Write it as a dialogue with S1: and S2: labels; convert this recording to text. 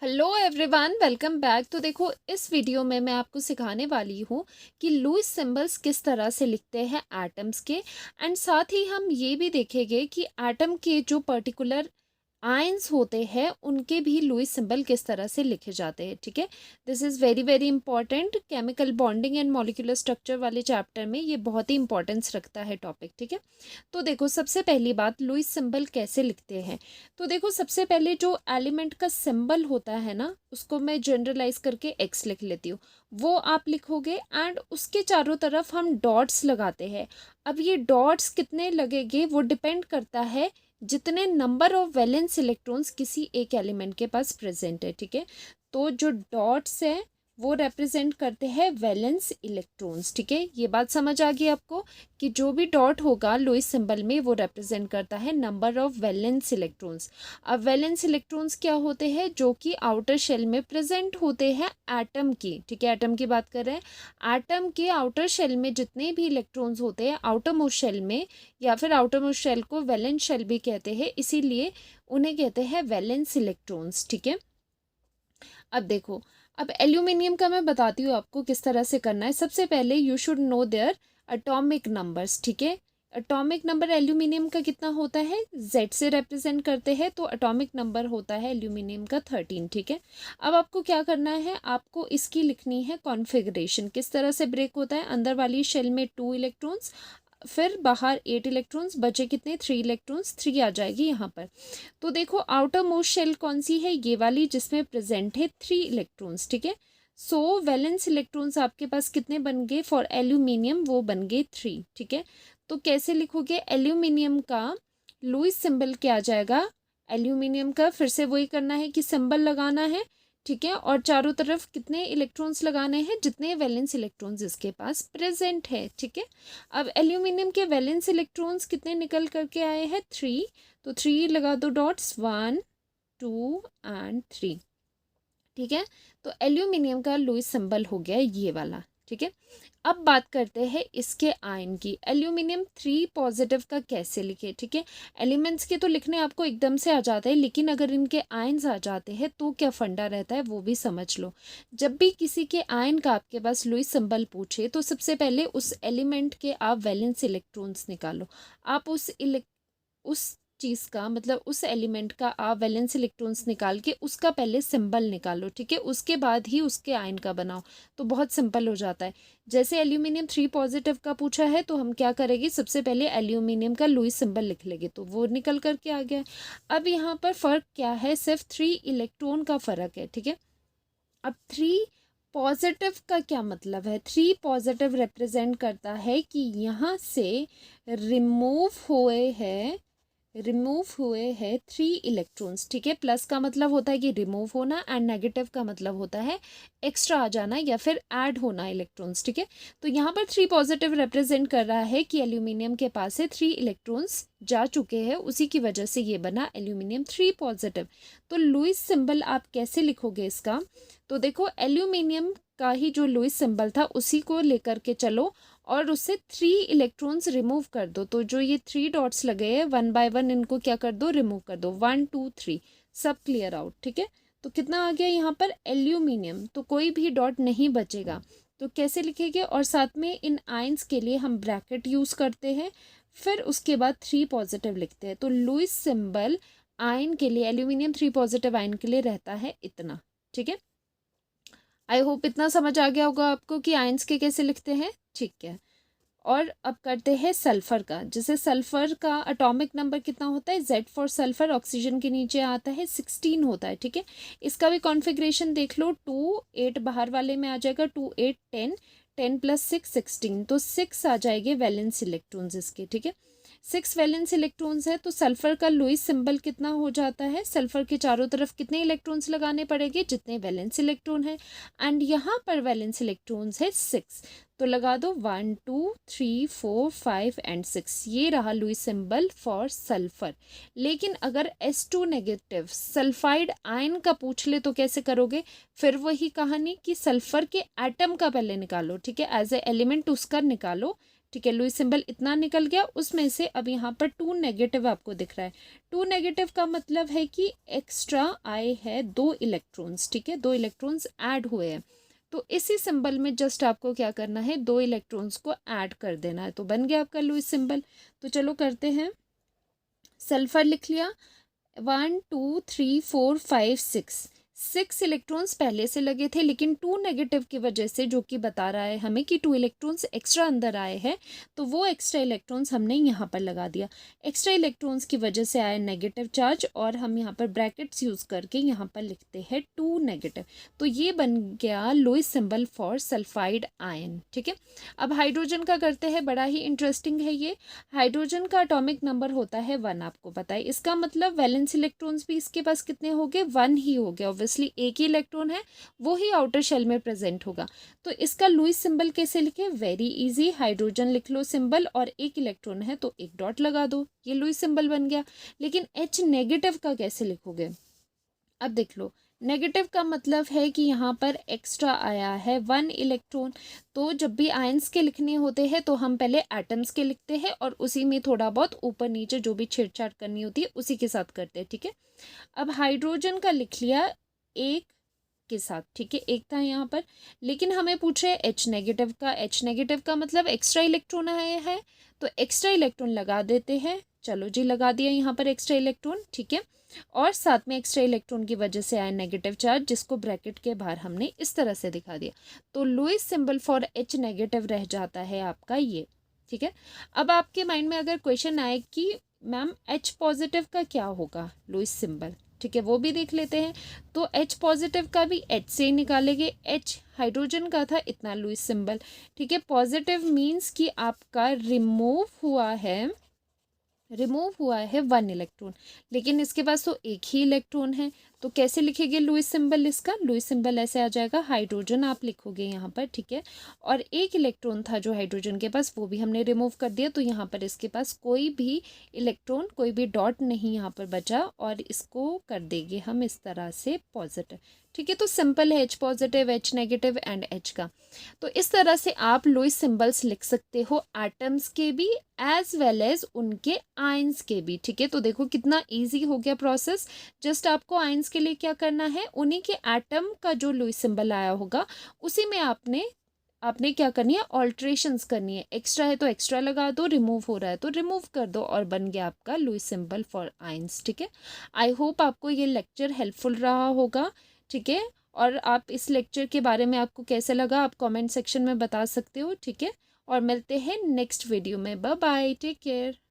S1: Hello everyone, welcome back. तो देखो, इस वीडियो में मैं आपको सिखाने वाली हूँ कि लुईस सिंबल्स किस तरह से लिखते हैं एटम्स के। एंड साथ ही हम ये भी देखेंगे कि एटम के जो पर्टिकुलर आयंस होते हैं उनके भी लुईस सिंबल किस तरह से लिखे जाते हैं। ठीक है, this is very very important. Chemical bonding and molecular structure वाले चैप्टर में ये बहुत ही इंपॉर्टेंस रखता है टॉपिक। ठीक है, तो देखो, सबसे पहली बात, लुईस सिंबल कैसे लिखते हैं। तो देखो, सबसे पहले जो एलिमेंट का सिंबल होता है ना, उसको मैं जनरलाइज करके एक्स लिख लेती हूँ, वो आप लिखोगे। एंड उसके चारों तरफ हम डॉट्स लगाते हैं। अब ये डॉट्स कितने लगेंगे वो डिपेंड करता है जितने नंबर ऑफ वैलेंस इलेक्ट्रॉन्स किसी एक एलिमेंट के पास प्रेजेंट है। ठीक है, तो जो डॉट्स है वो रिप्रेजेंट करते हैं वैलेंस इलेक्ट्रॉन्स। ठीक है, ये बात समझ आ गई आपको कि जो भी डॉट होगा लुईस सिंबल में वो रिप्रेजेंट करता है नंबर ऑफ वैलेंस इलेक्ट्रॉन्स। अब वैलेंस इलेक्ट्रॉन्स क्या होते हैं? जो कि आउटर शेल में प्रेजेंट होते हैं एटम की। ठीक है, एटम की बात कर रहे हैं। एटम के आउटर शेल में जितने भी इलेक्ट्रॉन्स होते हैं आउटर मोस्ट शेल में, या फिर आउटर मोस्ट शेल को वैलेंस शेल भी कहते हैं, इसीलिए उन्हें कहते हैं वैलेंस इलेक्ट्रॉन्स। ठीक है, अब देखो, अब एल्यूमिनियम का मैं बताती हूँ आपको किस तरह से करना है। सबसे पहले you should know their atomic numbers. ठीक है, एटॉमिक नंबर एल्यूमिनियम का कितना होता है? जेड से रिप्रेजेंट करते हैं, तो एटॉमिक नंबर होता है एल्यूमिनियम का 13। ठीक है, अब आपको क्या करना है, आपको इसकी लिखनी है कॉन्फ़िगरेशन। किस तरह से ब्रेक होता है? अंदर वाली शेल में 2 इलेक्ट्रॉन्स, फिर बाहर 8 इलेक्ट्रॉन्स, बचे कितने? 3 इलेक्ट्रॉन्स, 3 आ जाएगी यहाँ पर। तो देखो, आउटर मोस्ट शेल कौन सी है? ये वाली, जिसमें प्रेजेंट है 3 इलेक्ट्रॉन्स। ठीक है, सो वैलेंस इलेक्ट्रॉन्स आपके पास कितने बन गए फॉर एल्यूमिनियम? वो बन गए 3। ठीक है, तो कैसे लिखोगे? एल्यूमिनियम का लुईस सिंबल क्या आ जाएगा? एल्यूमिनियम का फिर से वही करना है कि सिंबल लगाना है। ठीक है, और चारों तरफ कितने इलेक्ट्रॉन्स लगाने हैं? जितने वैलेंस इलेक्ट्रॉन्स इसके पास प्रेजेंट है। ठीक है, अब एल्यूमिनियम के वैलेंस इलेक्ट्रॉन्स कितने निकल करके आए हैं? 3। तो 3 लगा दो डॉट्स, 1 2 एंड 3। ठीक है, तो एल्यूमिनियम का लुईस सिंबल हो गया ये वाला। ठीक है, अब बात करते हैं इसके आयन की। एल्यूमिनियम 3 पॉजिटिव का कैसे लिखे? ठीक है, एलिमेंट्स के तो लिखने आपको एकदम से आ जाते हैं, लेकिन अगर इनके आयन्स आ जाते हैं तो क्या फंडा रहता है वो भी समझ लो। जब भी किसी के आयन का आपके पास लुईस सिंबल पूछे तो सबसे पहले उस एलिमेंट के आप वैलेंस इलेक्ट्रॉन्स निकालो। आप उस चीज़ का मतलब उस एलिमेंट का आप वैलेंस इलेक्ट्रॉन्स निकाल के उसका पहले सिंबल निकालो। ठीक है, उसके बाद ही उसके आयन का बनाओ, तो बहुत सिंपल हो जाता है। जैसे एल्यूमिनियम 3 पॉजिटिव का पूछा है तो हम क्या करेंगे? सबसे पहले एल्यूमिनियम का लुईस सिंबल लिख लेंगे, तो वो निकल करके आ गया। अब यहाँ पर फ़र्क क्या है? सिर्फ 3 इलेक्ट्रॉन का फ़र्क है। ठीक है, अब 3 पॉजिटिव का क्या मतलब है? 3 पॉजिटिव रिप्रेजेंट करता है कि यहाँ से रिमूव हुए हैं 3 इलेक्ट्रॉन्स। ठीक है, प्लस का मतलब होता है कि रिमूव होना, एंड नेगेटिव का मतलब होता है एक्स्ट्रा आ जाना या फिर ऐड होना इलेक्ट्रॉन्स। ठीक है, तो यहाँ पर 3 पॉजिटिव रिप्रेजेंट कर रहा है कि एल्यूमिनियम के पास से 3 इलेक्ट्रॉन्स जा चुके हैं, उसी की वजह से ये बना एल्यूमिनियम 3 पॉजिटिव। तो लुईस सिंबल आप कैसे लिखोगे इसका? तो देखो, एल्यूमिनियम का ही जो लुईस सिंबल था उसी को लेकर के चलो और उससे 3 इलेक्ट्रॉन्स रिमूव कर दो। तो जो ये 3 डॉट्स लगे हैं, 1 बाय 1 इनको क्या कर दो? रिमूव कर दो। 1 2 3 सब क्लियर आउट। ठीक है, तो कितना आ गया यहाँ पर? एल्यूमिनियम, तो कोई भी डॉट नहीं बचेगा। तो कैसे लिखेंगे? और साथ में इन आयंस के लिए हम ब्रैकेट यूज़ करते हैं, फिर उसके बाद 3 पॉजिटिव लिखते हैं। तो लुईस सिंबल आयन के लिए, एल्यूमिनियम 3 पॉजिटिव आयन के लिए रहता है इतना। ठीक है, आई होप इतना समझ आ गया होगा आपको कि आयंस के कैसे लिखते हैं। ठीक है, और अब करते हैं सल्फर का। जैसे सल्फर का एटॉमिक नंबर कितना होता है? Z फॉर सल्फर, ऑक्सीजन के नीचे आता है 16 होता है। ठीक है, इसका भी कॉन्फ़िगरेशन देख लो। 2 8 बाहर वाले में आ जाएगा, 2 8 10, 10 + 6 16, तो 6 आ जाएंगे वैलेंस इलेक्ट्रॉन्स इसके। ठीक है, 6 वैलेंस इलेक्ट्रॉन्स है, तो सल्फर का लुईस सिंबल कितना हो जाता है? सल्फर के चारों तरफ कितने इलेक्ट्रॉन्स लगाने पड़ेंगे? जितने वैलेंस इलेक्ट्रॉन है, एंड यहाँ पर वैलेंस इलेक्ट्रॉन्स है 6, तो लगा दो 1 2 3 4 5 एंड 6। ये रहा लुईस सिंबल फॉर सल्फर। लेकिन अगर S2 नेगेटिव सल्फाइड आयन का पूछ ले तो कैसे करोगे? फिर वही कहानी कि सल्फर के एटम का पहले निकालो। ठीक है, एज ए एलिमेंट उसका निकालो, ठीक है, लुईस सिंबल इतना निकल गया, उसमें से अब यहाँ पर 2 नेगेटिव आपको दिख रहा है। 2 नेगेटिव का मतलब है कि एक्स्ट्रा आए हैं 2 इलेक्ट्रॉन्स, ठीक है, 2 इलेक्ट्रॉन्स ऐड हुए हैं। तो इसी सिंबल में जस्ट आपको क्या करना है, 2 इलेक्ट्रॉन्स को ऐड कर देना है, तो बन गया आपका लुईस सिंबल। तो चलो करते हैं। सल्फर लिख लिया, 1 2 3 4 5 6, 6 इलेक्ट्रॉन्स पहले से लगे थे, लेकिन 2 नेगेटिव की वजह से, जो कि बता रहा है हमें कि 2 इलेक्ट्रॉन्स एक्स्ट्रा अंदर आए हैं, तो वो एक्स्ट्रा इलेक्ट्रॉन्स हमने यहाँ पर लगा दिया। एक्स्ट्रा इलेक्ट्रॉन्स की वजह से आया नेगेटिव चार्ज, और हम यहाँ पर ब्रैकेट्स यूज़ करके यहाँ पर लिखते हैं 2 नेगेटिव। तो ये बन गया Lewis symbol for sulphide ion, ठीक है। अब हाइड्रोजन का करते हैं, बड़ा ही इंटरेस्टिंग है ये। हाइड्रोजन का एटॉमिक नंबर होता है 1, आपको पता है। इसका मतलब वैलेंस इलेक्ट्रॉन्स भी इसके पास कितने हो गए, 1 ही हो गया। ऑब्वियसली एक ही इलेक्ट्रॉन है, वो ही आउटर शेल में प्रेजेंट होगा। तो इसका लुईस सिंबल कैसे लिखे, वेरी इजी, हाइड्रोजन लिख लो सिंबल, और एक इलेक्ट्रॉन है तो एक डॉट लगा दो, ये लुईस सिंबल बन गया। लेकिन H नेगेटिव का कैसे लिखोगे, अब देख लो। नेगेटिव का मतलब है कि यहाँ पर एक्स्ट्रा आया है 1 इलेक्ट्रॉन। तो जब भी आयंस के लिखने होते हैं तो हम पहले एटम्स के लिखते हैं, और उसी में थोड़ा बहुत ऊपर नीचे जो भी छेड़छाड़ करनी होती है उसी के साथ करते हैं, ठीक है। अब हाइड्रोजन का लिख लिया एक के साथ, ठीक है, एक था यहाँ पर। लेकिन हमें पूछ रहे H नेगेटिव का, H नेगेटिव का मतलब एक्स्ट्रा इलेक्ट्रॉन आया है, तो एक्स्ट्रा इलेक्ट्रॉन लगा देते हैं। चलो जी, लगा दिया यहाँ पर एक्स्ट्रा इलेक्ट्रॉन, ठीक है। और साथ में एक्स्ट्रा इलेक्ट्रॉन की वजह से आया नेगेटिव चार्ज, जिसको ब्रैकेट के बाहर हमने इस तरह से दिखा दिया। तो Lewis symbol for H negative रह जाता है आपका ये, ठीक है। अब आपके माइंड में अगर क्वेश्चन आए कि मैम H पॉजिटिव का क्या होगा लुईस सिंबल, ठीक है, वो भी देख लेते हैं। तो H पॉजिटिव का भी H से ही निकालेंगे। H हाइड्रोजन का था इतना लुईस सिंबल, ठीक है। पॉजिटिव मीन्स कि आपका रिमूव हुआ है 1 इलेक्ट्रॉन, लेकिन इसके पास तो एक ही इलेक्ट्रॉन है। तो कैसे लिखेंगे लुईस सिंबल, इसका लुईस सिंबल ऐसे आ जाएगा, हाइड्रोजन आप लिखोगे यहाँ पर, ठीक है। और एक इलेक्ट्रॉन था जो हाइड्रोजन के पास, वो भी हमने रिमूव कर दिया, तो यहाँ पर इसके पास कोई भी इलेक्ट्रॉन, कोई भी डॉट नहीं यहाँ पर बचा, और इसको कर देंगे हम इस तरह से पॉजिटिव, ठीक है। तो सिंपल है H positive, H negative and H का। तो इस तरह से आप लुईस सिंबल्स लिख सकते हो एटम्स के भी एज वेल एज उनके आयंस के भी, ठीक है। तो देखो कितना इजी हो गया प्रोसेस। जस्ट आपको आयंस के लिए क्या करना है, उन्हीं के एटम का जो लुईस सिंबल आया होगा उसी में आपने क्या करनी है, ऑल्ट्रेशंस करनी है। एक्स्ट्रा है तो एक्स्ट्रा लगा दो, रिमूव हो रहा है तो रिमूव कर दो, और बन गया आपका लुईस सिंबल फॉर आयंस, ठीक है। आई होप आपको ये लेक्चर हेल्पफुल रहा होगा, ठीक है। और आप इस लेक्चर के बारे में आपको कैसे लगा आप कमेंट सेक्शन में बता सकते हो, ठीक है। और मिलते हैं नेक्स्ट वीडियो में, बाय बाय, टेक केयर।